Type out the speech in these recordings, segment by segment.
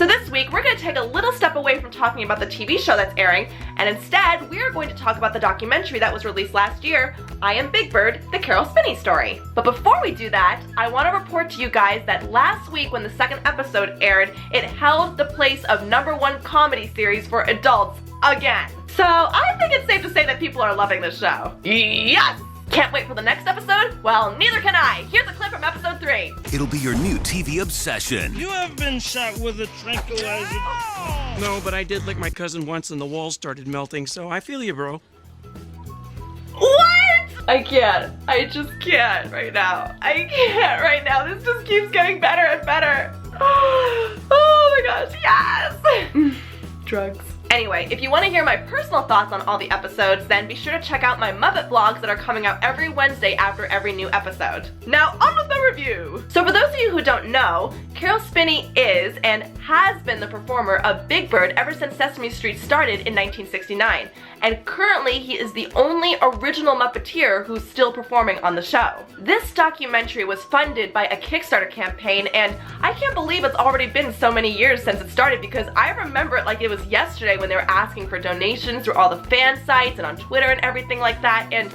So this week, we're going to take a little step away from talking about the TV show that's airing, and instead, we are going to talk about the documentary that was released last year, I Am Big Bird, the Caroll Spinney story. But before we do that, I want to report to you guys that last week when the second episode aired, it held the place of #1 comedy series for adults again. So I think it's safe to say that people are loving this show. Yes! Can't wait for the next episode? Well, neither can I. Here's a clip from episode 3. It'll be your new TV obsession. You have been shot with a tranquilizer. No, but I did lick my cousin once and the walls started melting, so I feel you, bro. What? I can't. I just can't right now. I can't right now. This just keeps getting better and better. Oh my gosh, yes! Drugs. Anyway, if you want to hear my personal thoughts on all the episodes, then be sure to check out my Muppet vlogs that are coming out every Wednesday after every new episode. Now, on with the review! So for those of you who don't know, Caroll Spinney is and has been the performer of Big Bird ever since Sesame Street started in 1969. And currently, he is the only original Muppeteer who's still performing on the show. This documentary was funded by a Kickstarter campaign, and I can't believe it's already been so many years since it started because I remember it like it was yesterday when they were asking for donations through all the fan sites and on Twitter and everything like that, and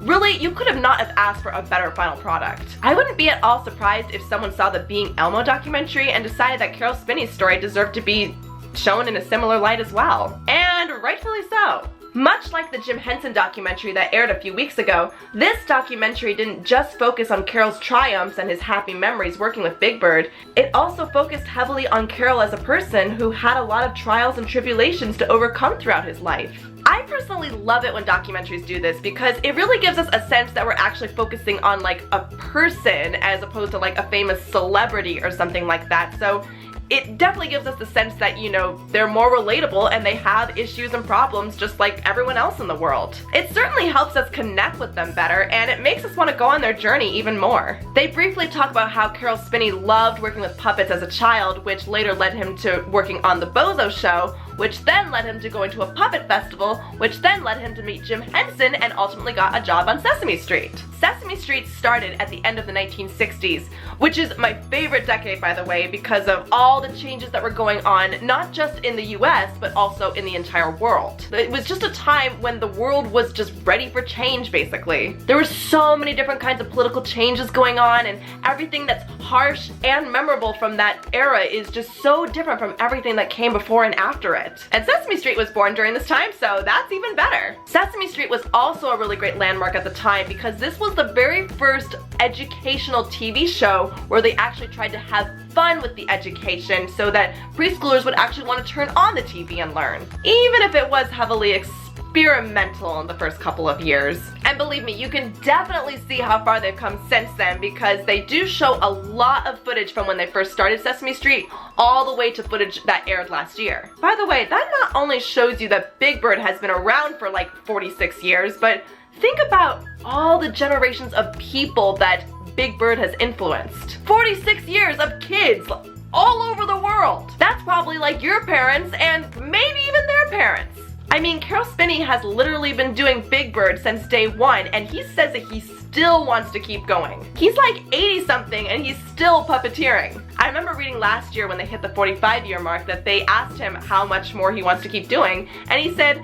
really, you could have not have asked for a better final product. I wouldn't be at all surprised if someone saw the Being Elmo documentary and decided that Caroll Spinney's story deserved to be shown in a similar light as well. And rightfully so. Much like the Jim Henson documentary that aired a few weeks ago, this documentary didn't just focus on Caroll's triumphs and his happy memories working with Big Bird, it also focused heavily on Caroll as a person who had a lot of trials and tribulations to overcome throughout his life. I personally love it when documentaries do this because it really gives us a sense that we're actually focusing on like a person as opposed to like a famous celebrity or something like that. So it definitely gives us the sense that, you know, they're more relatable and they have issues and problems just like everyone else in the world. It certainly helps us connect with them better and it makes us want to go on their journey even more. They briefly talk about how Caroll Spinney loved working with puppets as a child, which later led him to working on The Bozo Show, which then led him to going to a puppet festival, which then led him to meet Jim Henson and ultimately got a job on Sesame Street. Sesame Street started at the end of the 1960s, which is my favorite decade, by the way, because of all the changes that were going on, not just in the US, but also in the entire world. It was just a time when the world was just ready for change, basically. There were so many different kinds of political changes going on, and everything that's harsh and memorable from that era is just so different from everything that came before and after it. And Sesame Street was born during this time, so that's even better. Sesame Street was also a really great landmark at the time because this was the very first educational TV show where they actually tried to have fun with the education so that preschoolers would actually want to turn on the TV and learn, even if it was heavily experimental in the first couple of years. And believe me, you can definitely see how far they've come since then because they do show a lot of footage from when they first started Sesame Street all the way to footage that aired last year. By the way, that not only shows you that Big Bird has been around for like 46 years, but think about all the generations of people that Big Bird has influenced. 46 years of kids all over the world. That's probably like your parents and maybe even their parents. I mean, Caroll Spinney has literally been doing Big Bird since day one, and he says that he still wants to keep going. He's like 80-something and he's still puppeteering. I remember reading last year when they hit the 45-year mark that they asked him how much more he wants to keep doing, and he said,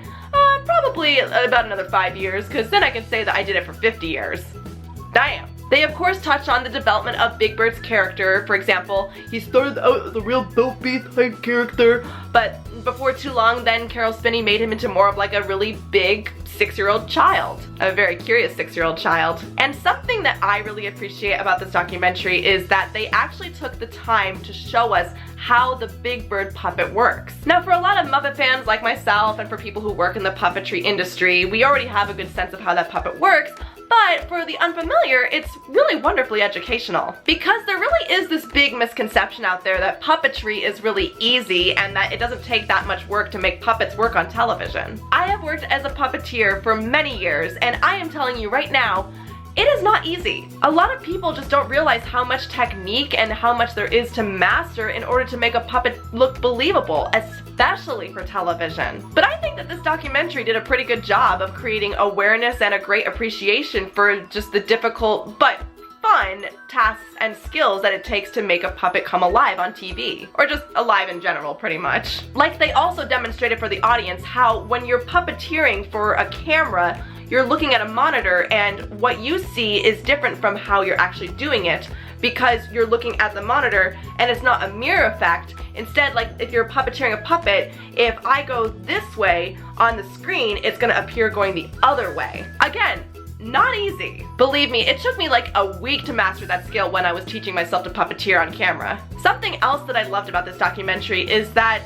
probably about another 5 years, because then I can say that I did it for 50 years. Damn. They of course touch on the development of Big Bird's character. For example, he started out as a real dopey type character, but before too long then Caroll Spinney made him into more of like a really big 6-year-old child. A very curious 6-year-old child. And something that I really appreciate about this documentary is that they actually took the time to show us how the Big Bird puppet works. Now for a lot of Muppet fans like myself and for people who work in the puppetry industry, we already have a good sense of how that puppet works, but for the unfamiliar, it's really wonderfully educational. Because there really is this big misconception out there that puppetry is really easy and that it doesn't take that much work to make puppets work on television. I have worked as a puppeteer for many years, and I am telling you right now, it is not easy. A lot of people just don't realize how much technique and how much there is to master in order to make a puppet look believable, especially for television. But I think that this documentary did a pretty good job of creating awareness and a great appreciation for just the difficult but fun tasks and skills that it takes to make a puppet come alive on TV. Or just alive in general, pretty much. Like, they also demonstrated for the audience how when you're puppeteering for a camera, you're looking at a monitor and what you see is different from how you're actually doing it, because you're looking at the monitor and it's not a mirror effect. Instead, like if you're puppeteering a puppet, if I go this way on the screen, it's gonna appear going the other way. Again, not easy. Believe me, it took me like a week to master that skill when I was teaching myself to puppeteer on camera. Something else that I loved about this documentary is that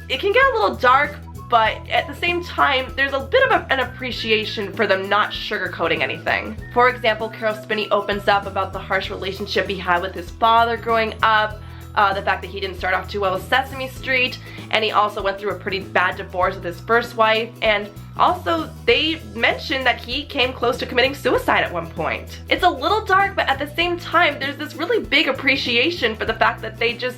it can get a little dark, but at the same time, there's a bit of an appreciation for them not sugarcoating anything. For example, Caroll Spinney opens up about the harsh relationship he had with his father growing up, the fact that he didn't start off too well with Sesame Street, and he also went through a pretty bad divorce with his first wife, and also they mentioned that he came close to committing suicide at one point. It's a little dark, but at the same time, there's this really big appreciation for the fact that they just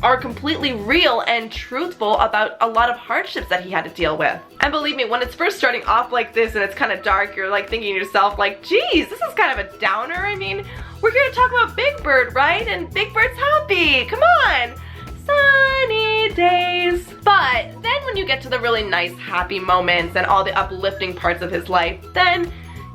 are completely real and truthful about a lot of hardships that he had to deal with. And believe me, when it's first starting off like this and it's kind of dark, you're like thinking to yourself like, geez, this is kind of a downer. I mean, we're here to talk about Big Bird, right? And Big Bird's happy, come on. Sunny days. But then when you get to the really nice happy moments and all the uplifting parts of his life, then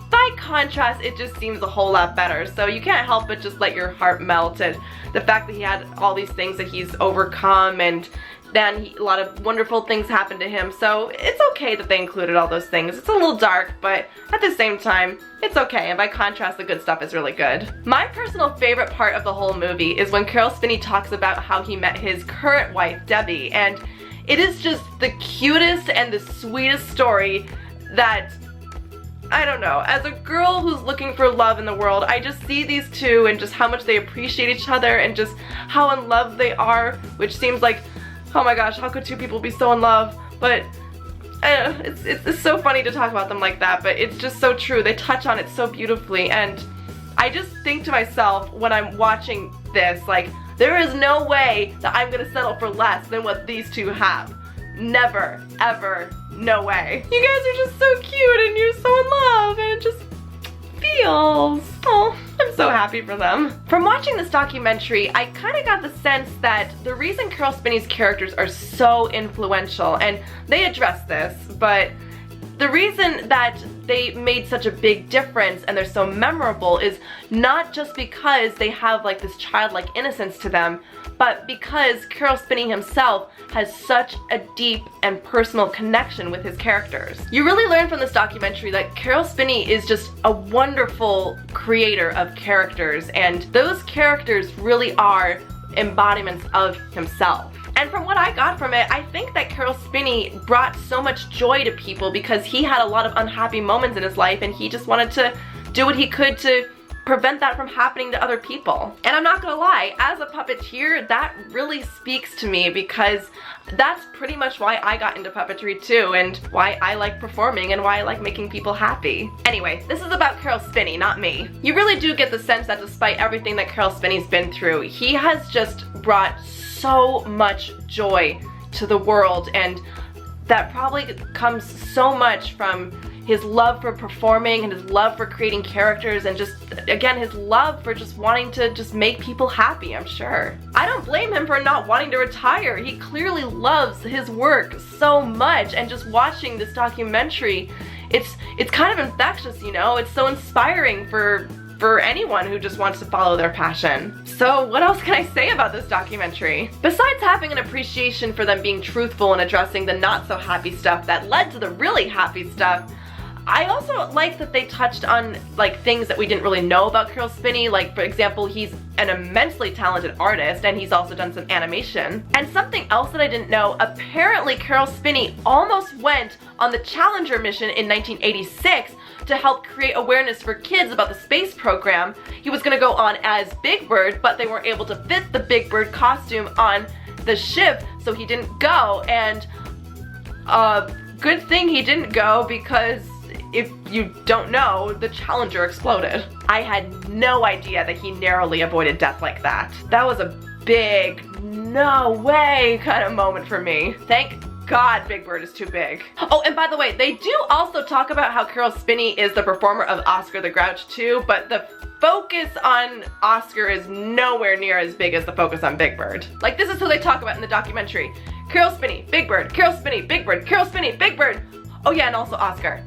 by contrast, it just seems a whole lot better. So you can't help but just let your heart melt at the fact that he had all these things that he's overcome, and then a lot of wonderful things happened to him. So it's okay that they included all those things. It's a little dark, but at the same time, it's okay. And by contrast, the good stuff is really good. My personal favorite part of the whole movie is when Caroll Spinney talks about how he met his current wife, Debbie, and it is just the cutest and the sweetest story that, I don't know, as a girl who's looking for love in the world, I just see these two and just how much they appreciate each other and just how in love they are, which seems like, oh my gosh, how could two people be so in love? But it's so funny to talk about them like that, but it's just so true. They touch on it so beautifully, and I just think to myself when I'm watching this, like, there is no way that I'm gonna settle for less than what these two have. Never, ever, no way. You guys are just so cute and you're so in love, and it just feels, oh, I'm so happy for them. From watching this documentary, I kind of got the sense that the reason Caroll Spinney's characters are so influential, and they address this, but the reason that they made such a big difference and they're so memorable is not just because they have like this childlike innocence to them, but because Caroll Spinney himself has such a deep and personal connection with his characters. You really learn from this documentary that Caroll Spinney is just a wonderful creator of characters, and those characters really are embodiments of himself. And from what I got from it, I think that Caroll Spinney brought so much joy to people because he had a lot of unhappy moments in his life and he just wanted to do what he could to prevent that from happening to other people. And I'm not gonna lie, as a puppeteer, that really speaks to me because that's pretty much why I got into puppetry too, and why I like performing and why I like making people happy. Anyway, this is about Caroll Spinney, not me. You really do get the sense that despite everything that Caroll Spinney's been through, he has just brought so much joy to the world, and that probably comes so much from his love for performing and his love for creating characters, and just, again, his love for just wanting to just make people happy, I'm sure. I don't blame him for not wanting to retire. He clearly loves his work so much, and just watching this documentary, it's kind of infectious, you know? It's so inspiring for anyone who just wants to follow their passion. So what else can I say about this documentary? Besides having an appreciation for them being truthful and addressing the not so happy stuff that led to the really happy stuff, I also like that they touched on like things that we didn't really know about Caroll Spinney. Like, for example, he's an immensely talented artist and he's also done some animation. And something else that I didn't know, apparently Caroll Spinney almost went on the Challenger mission in 1986 to help create awareness for kids about the space program. He was gonna go on as Big Bird, but they weren't able to fit the Big Bird costume on the ship, so he didn't go. And good thing he didn't go, because if you don't know, the Challenger exploded. I had no idea that he narrowly avoided death like that. That was a big, no way kind of moment for me. Thank God Big Bird is too big. Oh, and by the way, they do also talk about how Caroll Spinney is the performer of Oscar the Grouch too, but the focus on Oscar is nowhere near as big as the focus on Big Bird. Like, this is who they talk about in the documentary. Caroll Spinney, Big Bird, Caroll Spinney, Big Bird, Caroll Spinney, Big Bird. Oh yeah, and also Oscar.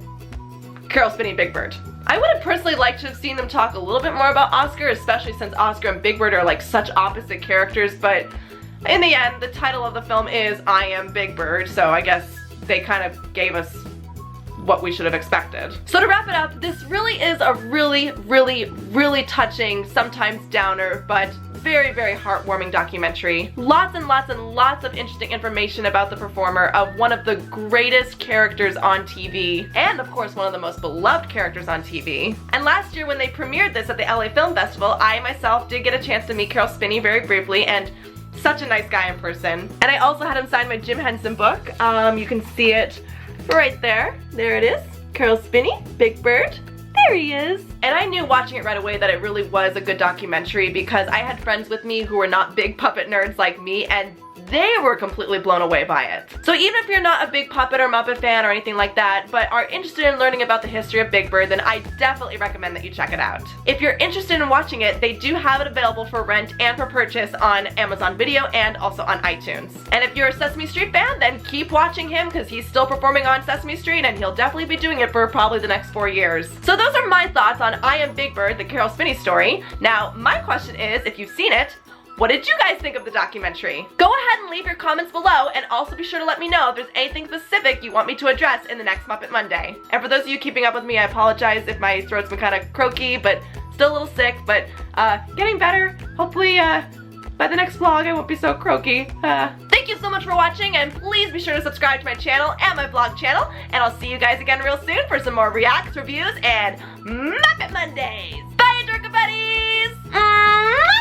Caroll Spinney, Big Bird. I would have personally liked to have seen them talk a little bit more about Oscar, especially since Oscar and Big Bird are like such opposite characters, but in the end, the title of the film is I Am Big Bird, so I guess they kind of gave us what we should have expected. So to wrap it up, this really is a really touching, sometimes downer, but very, very heartwarming documentary. Lots and lots of interesting information about the performer of one of the greatest characters on TV, and of course one of the most beloved characters on TV. And last year when they premiered this at the LA Film Festival, I myself did get a chance to meet Caroll Spinney very briefly, and such a nice guy in person. And I also had him sign my Jim Henson book. You can see it right there. There it is. Caroll Spinney, Big Bird. There he is. And I knew watching it right away that it really was a good documentary because I had friends with me who were not big puppet nerds like me, and they were completely blown away by it. So even if you're not a big Puppet or Muppet fan or anything like that, but are interested in learning about the history of Big Bird, then I definitely recommend that you check it out. If you're interested in watching it, they do have it available for rent and for purchase on Amazon Video and also on iTunes. And if you're a Sesame Street fan, then keep watching him because he's still performing on Sesame Street and he'll definitely be doing it for probably the next 4 years. So those are my thoughts on I Am Big Bird, the Caroll Spinney story. Now, my question is, if you've seen it, what did you guys think of the documentary? Go ahead and leave your comments below, and also be sure to let me know if there's anything specific you want me to address in the next Muppet Monday. And for those of you keeping up with me, I apologize if my throat's been kind of croaky, but still a little sick, but getting better. Hopefully by the next vlog I won't be so croaky. Thank you so much for watching, and please be sure to subscribe to my channel and my vlog channel, and I'll see you guys again real soon for some more reacts, reviews, and Muppet Mondays. Bye, Adorkable Buddies!